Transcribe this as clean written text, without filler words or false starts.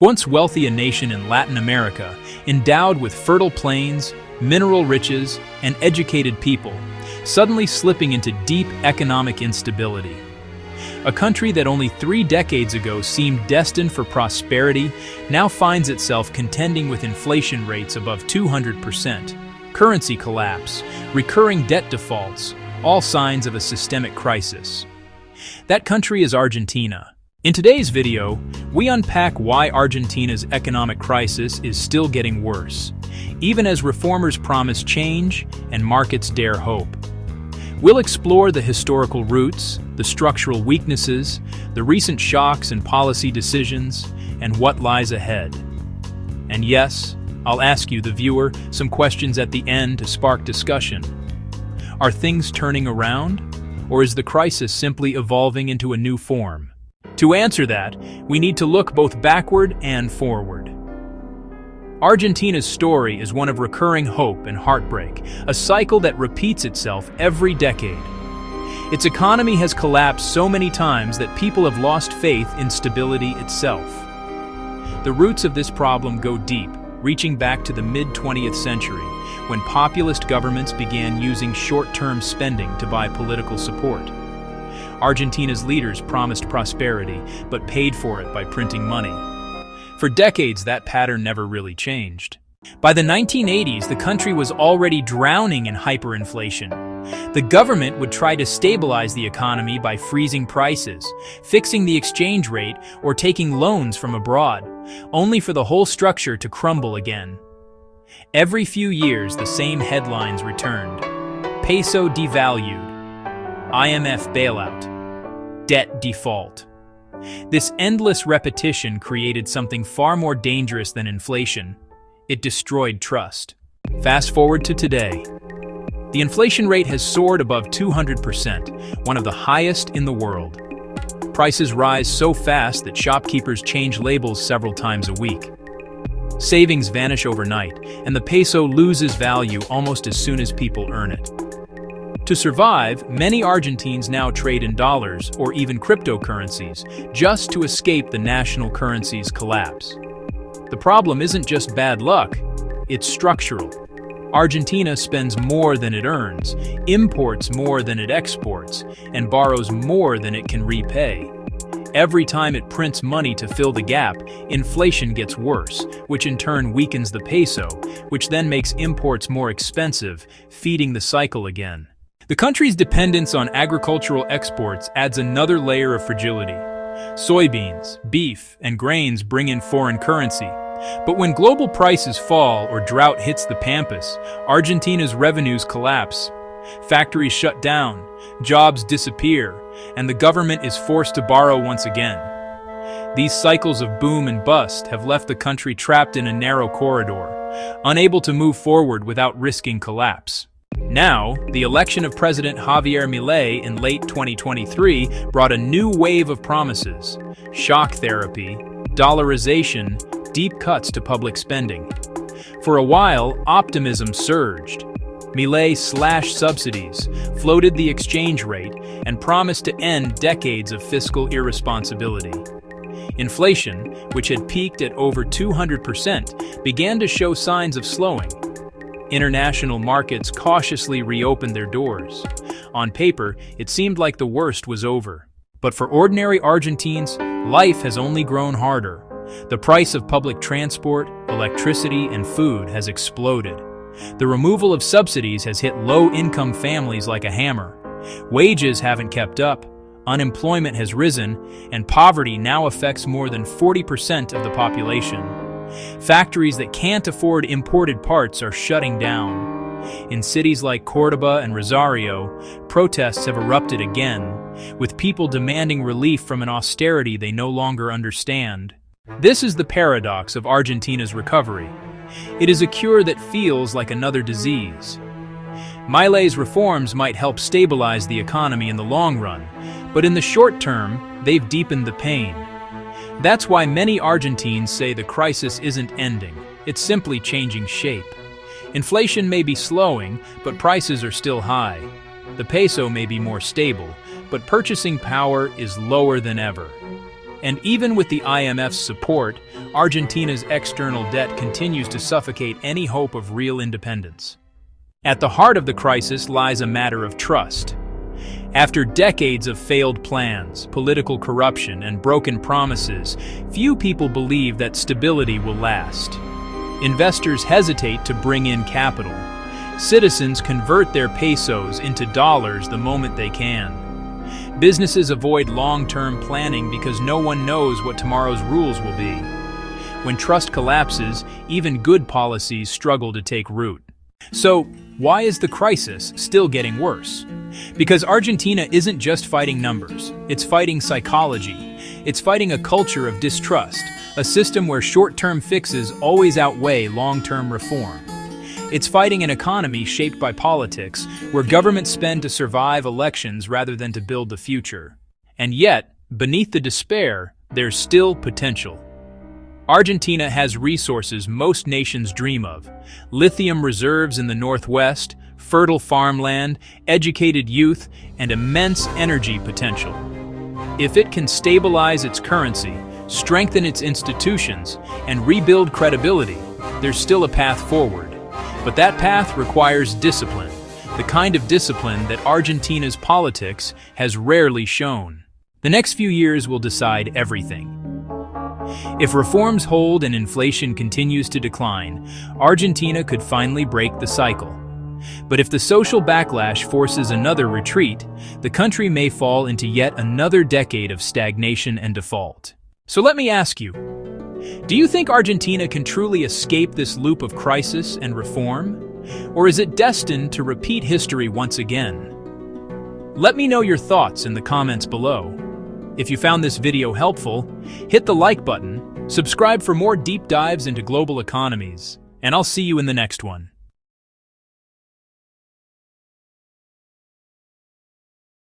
Once wealthy a nation in Latin America, endowed with fertile plains, mineral riches, and educated people, suddenly slipping into deep economic instability. A country that only 3 decades ago seemed destined for prosperity now finds itself contending with inflation rates above 200%, currency collapse, recurring debt defaults, all signs of a systemic crisis. That country is Argentina. In today's video, we unpack why Argentina's economic crisis is still getting worse, even as reformers promise change and markets dare hope. We'll explore the historical roots, the structural weaknesses, the recent shocks and policy decisions, and what lies ahead. And yes, I'll ask you, the viewer, some questions at the end to spark discussion. Are things turning around, or is the crisis simply evolving into a new form? To answer that, we need to look both backward and forward. Argentina's story is one of recurring hope and heartbreak, a cycle that repeats itself every decade. Its economy has collapsed so many times that people have lost faith in stability itself. The roots of this problem go deep, reaching back to the mid-20th century, when populist governments began using short-term spending to buy political support. Argentina's leaders promised prosperity, but paid for it by printing money. For decades, that pattern never really changed. By the 1980s, the country was already drowning in hyperinflation. The government would try to stabilize the economy by freezing prices, fixing the exchange rate, or taking loans from abroad, only for the whole structure to crumble again. Every few years, the same headlines returned. Peso devalued. IMF bailout. Debt default. This endless repetition created something far more dangerous than inflation. It destroyed trust. Fast forward to today. The inflation rate has soared above 200%, one of the highest in the world. Prices rise so fast that shopkeepers change labels several times a week. Savings vanish overnight, and the peso loses value almost as soon as people earn it. To survive, many Argentines now trade in dollars or even cryptocurrencies, just to escape the national currency's collapse. The problem isn't just bad luck, it's structural. Argentina spends more than it earns, imports more than it exports, and borrows more than it can repay. Every time it prints money to fill the gap, inflation gets worse, which in turn weakens the peso, which then makes imports more expensive, feeding the cycle again. The country's dependence on agricultural exports adds another layer of fragility. Soybeans, beef, and grains bring in foreign currency. But when global prices fall or drought hits the pampas, Argentina's revenues collapse. Factories shut down, jobs disappear, and the government is forced to borrow once again. These cycles of boom and bust have left the country trapped in a narrow corridor, unable to move forward without risking collapse. Now, the election of President Javier Milei in late 2023 brought a new wave of promises: shock therapy, dollarization, deep cuts to public spending. For a while, optimism surged. Milei slashed subsidies, floated the exchange rate, and promised to end decades of fiscal irresponsibility. Inflation, which had peaked at over 200%, began to show signs of slowing. International markets cautiously reopened their doors. On paper, it seemed like the worst was over. But for ordinary Argentines, life has only grown harder. The price of public transport, electricity, and food has exploded. The removal of subsidies has hit low-income families like a hammer. Wages haven't kept up, unemployment has risen, and poverty now affects more than 40% of the population. Factories that can't afford imported parts are shutting down. In cities like Córdoba and Rosario, protests have erupted again, with people demanding relief from an austerity they no longer understand. This is the paradox of Argentina's recovery. It is a cure that feels like another disease. Milei's reforms might help stabilize the economy in the long run, but in the short term, they've deepened the pain. That's why many Argentines say the crisis isn't ending, it's simply changing shape. Inflation may be slowing, but prices are still high. The peso may be more stable, but purchasing power is lower than ever. And even with the IMF's support, Argentina's external debt continues to suffocate any hope of real independence. At the heart of the crisis lies a matter of trust. After decades of failed plans, political corruption, and broken promises, few people believe that stability will last. Investors hesitate to bring in capital. Citizens convert their pesos into dollars the moment they can. Businesses avoid long-term planning because no one knows what tomorrow's rules will be. When trust collapses, even good policies struggle to take root. So, why is the crisis still getting worse? Because Argentina isn't just fighting numbers, it's fighting psychology. It's fighting a culture of distrust, a system where short-term fixes always outweigh long-term reform. It's fighting an economy shaped by politics, where governments spend to survive elections rather than to build the future. And yet, beneath the despair, there's still potential. Argentina has resources most nations dream of: lithium reserves in the northwest, fertile farmland, educated youth, and immense energy potential. If it can stabilize its currency, strengthen its institutions, and rebuild credibility, there's still a path forward. But that path requires discipline, the kind of discipline that Argentina's politics has rarely shown. The next few years will decide everything. If reforms hold and inflation continues to decline, Argentina could finally break the cycle. But if the social backlash forces another retreat, the country may fall into yet another decade of stagnation and default. So let me ask you, do you think Argentina can truly escape this loop of crisis and reform? Or is it destined to repeat history once again? Let me know your thoughts in the comments below. If you found this video helpful, hit the like button, subscribe for more deep dives into global economies, and I'll see you in the next one.